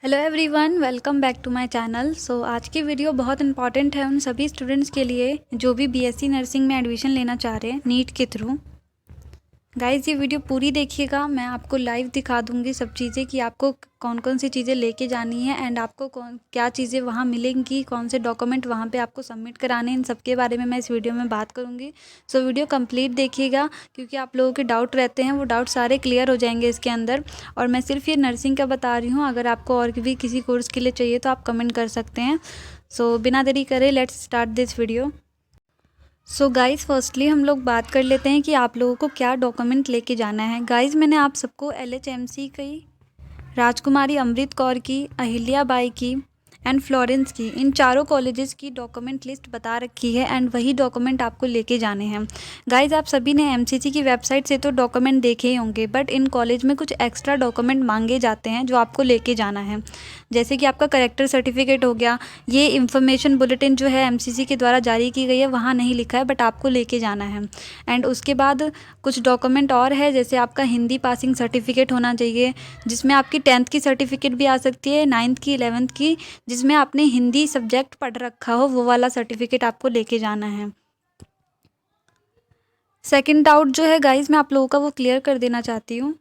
Hello everyone, welcome back to my channel. आज की video बहुत इंपॉर्टेंट है उन सभी स्टूडेंट्स के लिए जो भी बीएससी नर्सिंग में एडमिशन लेना चाह रहे हैं नीट के थ्रू। गाइज़, ये वीडियो पूरी देखिएगा। मैं आपको लाइव दिखा दूंगी सब चीज़ें कि आपको कौन कौन सी चीज़ें लेके जानी है एंड आपको क्या चीज़ें वहाँ मिलेंगी, कौन से डॉक्यूमेंट वहाँ पे आपको सबमिट कराने हैं, इन सब के बारे में मैं इस वीडियो में बात करूँगी। वीडियो कंप्लीट देखिएगा क्योंकि आप लोगों के डाउट रहते हैं, वो डाउट सारे क्लियर हो जाएंगे इसके अंदर। और मैं सिर्फ ये नर्सिंग का बता रही हूँ, अगर आपको और भी किसी कोर्स के लिए चाहिए तो आप कमेंट कर सकते हैं। बिना देरी करे let's start this video. Guys, firstly हम लोग बात कर लेते हैं कि आप लोगों को क्या डॉक्यूमेंट लेके जाना है। गाइज़, मैंने आप सबको LHMC की, राजकुमारी अमृत कौर की, अहिल्या बाई की एंड फ्लोरेंस की, इन चारों कॉलेजेस की डॉक्यूमेंट लिस्ट बता रखी है एंड वही डॉक्यूमेंट आपको लेके जाने हैं। गाइज़, आप सभी ने MCC की वेबसाइट से तो डॉक्यूमेंट देखे ही होंगे, बट इन कॉलेज में कुछ एक्स्ट्रा डॉक्यूमेंट मांगे जाते हैं जो आपको लेके जाना है। जैसे कि आपका करेक्टर सर्टिफिकेट हो गया। ये इन्फॉर्मेशन बुलेटिन जो है MCC के द्वारा जारी की गई है, वहाँ नहीं लिखा है बट आपको लेके जाना है। एंड उसके बाद कुछ डॉक्यूमेंट और है, जैसे आपका हिंदी पासिंग सर्टिफिकेट होना चाहिए, जिसमें आपकी 10th की सर्टिफिकेट भी आ सकती है, 9th की, 11th की, जिसमें आपने हिंदी सब्जेक्ट पढ़ रखा हो, वो वाला सर्टिफिकेट आपको लेके जाना है। सेकंड डाउट जो है गाइज, मैं आप लोगों का वो क्लियर कर देना चाहती हूँ।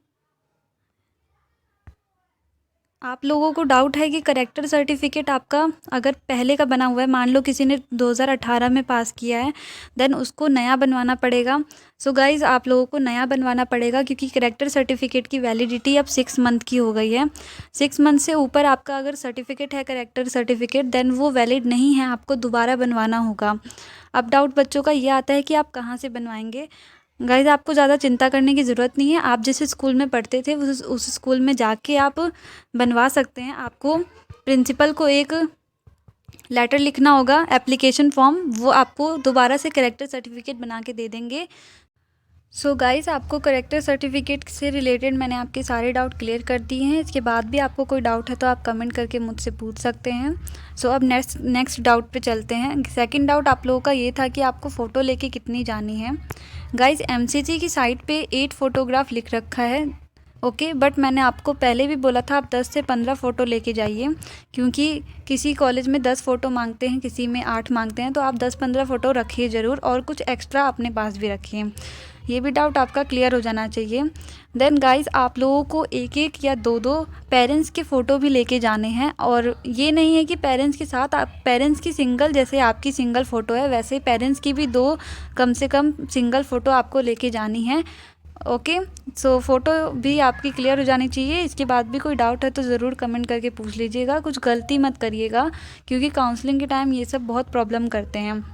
आप लोगों को डाउट है कि करेक्टर सर्टिफिकेट आपका अगर पहले का बना हुआ है, मान लो किसी ने 2018 में पास किया है, देन उसको नया बनवाना पड़ेगा। गाइज़, आप लोगों को नया बनवाना पड़ेगा क्योंकि करेक्टर सर्टिफिकेट की वैलिडिटी अब 6 मंथ की हो गई है। 6 मंथ से ऊपर आपका अगर सर्टिफिकेट है करेक्टर सर्टिफिकेट, देन वो वैलिड नहीं है, आपको दोबारा बनवाना होगा। अब डाउट बच्चों का ये आता है कि आप कहाँ से बनवाएंगे। गाइज, आपको ज़्यादा चिंता करने की ज़रूरत नहीं है। आप जिस स्कूल में पढ़ते थे उस स्कूल में जाके आप बनवा सकते हैं। आपको प्रिंसिपल को एक लेटर लिखना होगा, एप्लीकेशन फॉर्म, वो आपको दोबारा से करेक्टर सर्टिफिकेट बना के दे देंगे। गाइज़, आपको करेक्टर सर्टिफिकेट से रिलेटेड मैंने आपके सारे डाउट क्लियर कर दिए हैं। इसके बाद भी आपको कोई डाउट है तो आप कमेंट करके मुझसे पूछ सकते हैं। अब नेक्स्ट डाउट पे चलते हैं। सेकंड डाउट आप लोगों का ये था कि आपको फ़ोटो लेके कितनी जानी है। गाइज़, MCC की साइट पे 8 फोटोग्राफ लिख रखा है, ओके, बट मैंने आपको पहले भी बोला था आप 10 से 15 फ़ोटो लेके जाइए, क्योंकि किसी कॉलेज में 10 फ़ोटो मांगते हैं, किसी में 8 मांगते हैं, तो आप 10-15 फ़ोटो रखिए ज़रूर और कुछ एक्स्ट्रा अपने पास भी रखिए। ये भी डाउट आपका क्लियर हो जाना चाहिए। देन गाइज़, आप लोगों को एक एक या दो दो पेरेंट्स के फ़ोटो भी लेके जाने हैं, और ये नहीं है कि पेरेंट्स के साथ आप पेरेंट्स की सिंगल, जैसे आपकी सिंगल फ़ोटो है वैसे पेरेंट्स की भी 2 कम से कम सिंगल फ़ोटो आपको लेके जानी है, ओके। फ़ोटो भी आपकी क्लियर हो जानी चाहिए। इसके बाद भी कोई डाउट है तो ज़रूर कमेंट करके पूछ लीजिएगा, कुछ गलती मत करिएगा क्योंकि काउंसलिंग के टाइम ये सब बहुत प्रॉब्लम करते हैं।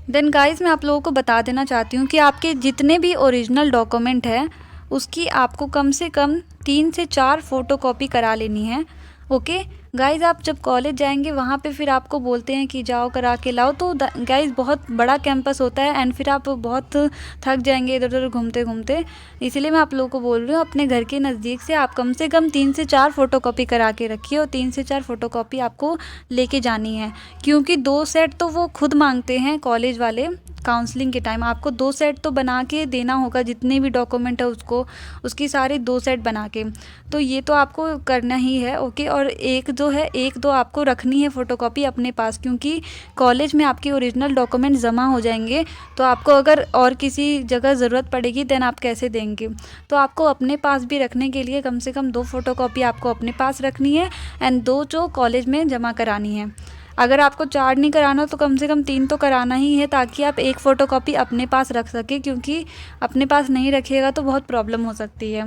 देन गाइज़, मैं आप लोगों को बता देना चाहती हूँ कि आपके जितने भी ओरिजिनल डॉक्यूमेंट हैं उसकी आपको कम से कम 3 से 4 फ़ोटोकॉपी करा लेनी है, ओके। गाइज़, आप जब कॉलेज जाएंगे वहाँ पे फिर आपको बोलते हैं कि जाओ करा के लाओ, तो गाइज़ बहुत बड़ा कैंपस होता है एंड फिर आप बहुत थक जाएंगे इधर उधर घूमते घूमते। इसीलिए मैं आप लोगों को बोल रही हूँ, अपने घर के नज़दीक से आप कम से कम 3 से 4 फ़ोटोकॉपी करा के रखिए, और 3 से 4 फ़ोटोकॉपी आपको लेके जानी है, क्योंकि 2 सेट तो वो खुद मांगते हैं कॉलेज वाले। काउंसलिंग के टाइम आपको 2 सेट तो बना के देना होगा, जितने भी डॉक्यूमेंट है उसको, उसकी सारे 2 सेट बना के, तो ये तो आपको करना ही है, ओके। और एक जो है 1-2 आपको रखनी है फ़ोटोकॉपी अपने पास, क्योंकि कॉलेज में आपके ओरिजिनल डॉक्यूमेंट जमा हो जाएंगे, तो आपको अगर और किसी जगह ज़रूरत पड़ेगी देन आप कैसे देंगे। तो आपको अपने पास भी रखने के लिए कम से कम 2 फ़ोटोकॉपी आपको अपने पास रखनी है एंड 2 जो कॉलेज में जमा करानी है। अगर आपको 4 नहीं कराना तो कम से कम 3 तो कराना ही है, ताकि आप 1 फ़ोटोकॉपी अपने पास रख सकें, क्योंकि अपने पास नहीं रखिएगा तो बहुत प्रॉब्लम हो सकती है।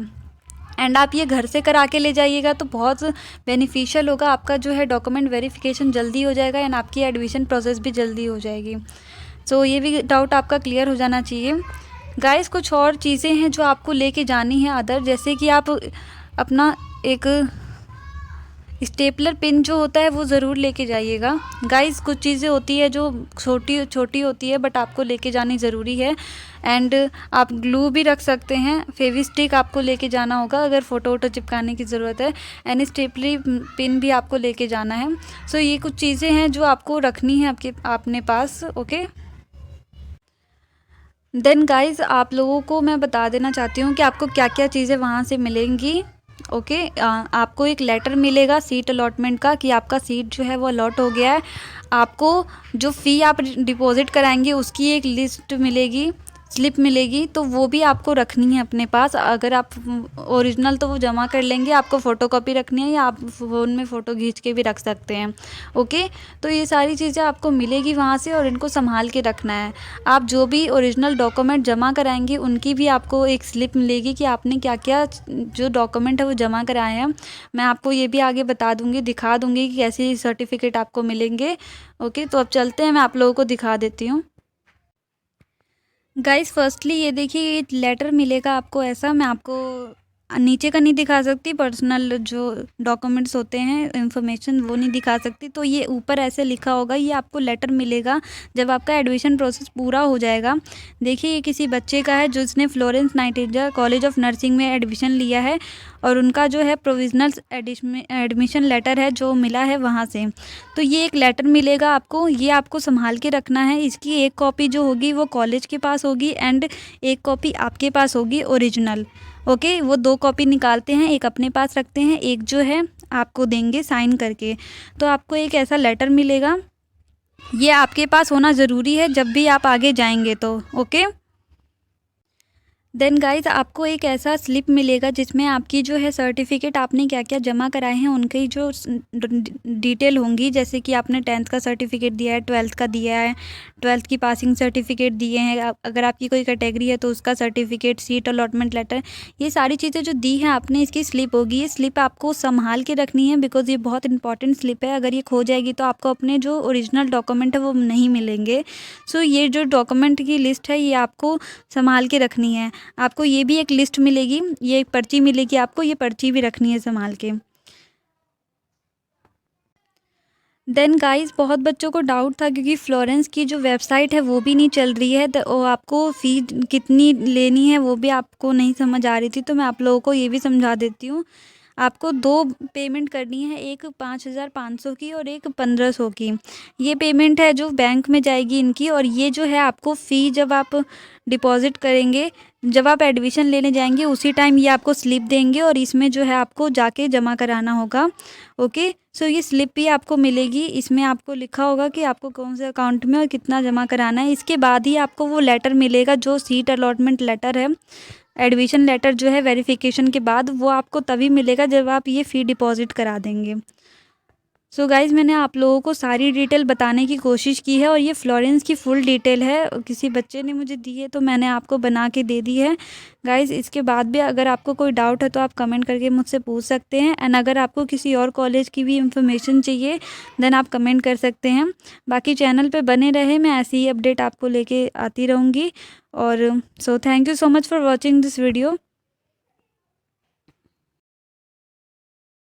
एंड आप ये घर से करा के ले जाइएगा तो बहुत बेनिफिशियल होगा, आपका जो है डॉक्यूमेंट वेरिफिकेशन जल्दी हो जाएगा एंड आपकी एडमिशन प्रोसेस भी जल्दी हो जाएगी। ये भी डाउट आपका क्लियर हो जाना चाहिए। गाइस, कुछ और चीज़ें हैं जो आपको लेके जानी है अदर, जैसे कि आप अपना एक स्टेपलर पिन जो होता है वो ज़रूर लेके जाइएगा। गाइस, कुछ चीज़ें होती है जो छोटी छोटी होती है बट आपको लेके जानी ज़रूरी है। एंड आप ग्लू भी रख सकते हैं, फेविस्टिक आपको लेके जाना होगा अगर फ़ोटो वोटो चिपकाने की ज़रूरत है, एंड स्टेपलर पिन भी आपको लेके जाना है। ये कुछ चीज़ें हैं जो आपको रखनी है अपने पास, ओके। देन गाइज़, आप लोगों को मैं बता देना चाहती हूँ कि आपको क्या क्या चीज़ें वहाँ से मिलेंगी। ओके, आपको एक लेटर मिलेगा सीट अलॉटमेंट का कि आपका सीट जो है वो अलॉट हो गया है। आपको जो फ़ी आप डिपॉज़िट कराएंगे उसकी एक लिस्ट मिलेगी, स्लिप मिलेगी, तो वो भी आपको रखनी है अपने पास। अगर आप ओरिजिनल तो वो जमा कर लेंगे, आपको फ़ोटोकॉपी रखनी है या आप फ़ोन में फ़ोटो खींच के भी रख सकते हैं। ओके, तो ये सारी चीज़ें आपको मिलेगी वहाँ से और इनको संभाल के रखना है। आप जो भी ओरिजिनल डॉक्यूमेंट जमा कराएंगे उनकी भी आपको एक स्लिप मिलेगी कि आपने क्या क्या जो डॉक्यूमेंट है वो जमा कराए हैं। मैं आपको ये भी आगे बता दूंगी, दिखा दूंगी कि कैसे सर्टिफिकेट आपको मिलेंगे। ओके, तो अब चलते हैं, मैं आप लोगों को दिखा देती हूँ। गाइस फर्स्टली ये देखिए, ये लेटर मिलेगा आपको ऐसा। मैं आपको नीचे का नहीं दिखा सकती, पर्सनल जो डॉक्यूमेंट्स होते हैं इंफॉर्मेशन वो नहीं दिखा सकती, तो ये ऊपर ऐसे लिखा होगा, ये आपको लेटर मिलेगा जब आपका एडमिशन प्रोसेस पूरा हो जाएगा। देखिए ये किसी बच्चे का है जिसने Florence Nightingale college of nursing में एडमिशन लिया है और उनका जो है प्रोविजनल एडमिशन लेटर है जो मिला है वहाँ से। तो ये एक लेटर मिलेगा आपको, ये आपको संभाल के रखना है। इसकी एक कॉपी जो होगी वो कॉलेज के पास होगी एंड एक कॉपी आपके पास होगी ओरिजिनल। ओके, वो 2 कॉपी निकालते हैं, एक अपने पास रखते हैं, एक जो है आपको देंगे साइन करके। तो आपको एक ऐसा लेटर मिलेगा, ये आपके पास होना ज़रूरी है जब भी आप आगे जाएंगे तो। ओके, देन गाइज आपको एक ऐसा स्लिप मिलेगा जिसमें आपकी जो है सर्टिफिकेट आपने क्या क्या जमा कराए हैं उनकी जो डिटेल होंगी, जैसे कि आपने 10th का सर्टिफिकेट दिया है, 12th का दिया है, 12th की पासिंग सर्टिफिकेट दिए हैं, अगर आपकी कोई कैटेगरी है तो उसका सर्टिफिकेट, सीट अलॉटमेंट लेटर, ये सारी चीज़ें जो दी हैं आपने, इसकी स्लिप होगी। ये स्लिप आपको संभाल के रखनी है बिकॉज ये बहुत इंपॉर्टेंट स्लिप है। अगर ये खो जाएगी तो आपको अपने जो ओरिजिनल डॉक्यूमेंट है वो नहीं मिलेंगे। सो ये जो डॉक्यूमेंट की लिस्ट है ये आपको संभाल के रखनी है। आपको ये भी एक लिस्ट मिलेगी, ये एक पर्ची मिलेगी आपको, ये पर्ची भी रखनी है संभाल के। देन गाइस बहुत बच्चों को डाउट था क्योंकि फ्लोरेंस की जो वेबसाइट है वो भी नहीं चल रही है, तो आपको फ़ी कितनी लेनी है वो भी आपको नहीं समझ आ रही थी, तो मैं आप लोगों को ये भी समझा देती हूँ। आपको 2 पेमेंट करनी है, एक 5,500 की और एक 1,500 की। ये पेमेंट है जो बैंक में जाएगी इनकी, और ये जो है आपको फ़ी जब आप डिपॉज़िट करेंगे, जब आप एडमिशन लेने जाएंगे उसी टाइम ये आपको स्लिप देंगे और इसमें जो है आपको जाके जमा कराना होगा। ओके, सो ये स्लिप भी आपको मिलेगी, इसमें आपको लिखा होगा कि आपको कौन से अकाउंट में और कितना जमा कराना है। इसके बाद ही आपको वो लेटर मिलेगा जो सीट अलॉटमेंट लेटर है, एडमिशन लेटर जो है वेरिफिकेशन के बाद, वो आपको तभी मिलेगा जब आप ये फ़ी डिपॉज़िट करा देंगे। सो गाइज़ मैंने आप लोगों को सारी डिटेल बताने की कोशिश की है और ये फ्लोरेंस की फुल डिटेल है, किसी बच्चे ने मुझे दी है तो मैंने आपको बना के दे दी है। गाइज़ इसके बाद भी अगर आपको कोई डाउट है तो आप कमेंट करके मुझसे पूछ सकते हैं, एंड अगर आपको किसी और कॉलेज की भी इंफॉर्मेशन चाहिए देन आप कमेंट कर सकते हैं। बाकी चैनल पे बने रहे, मैं ऐसी ही अपडेट आपको लेके आती रहूँगी। और so thank you so much for watching this video.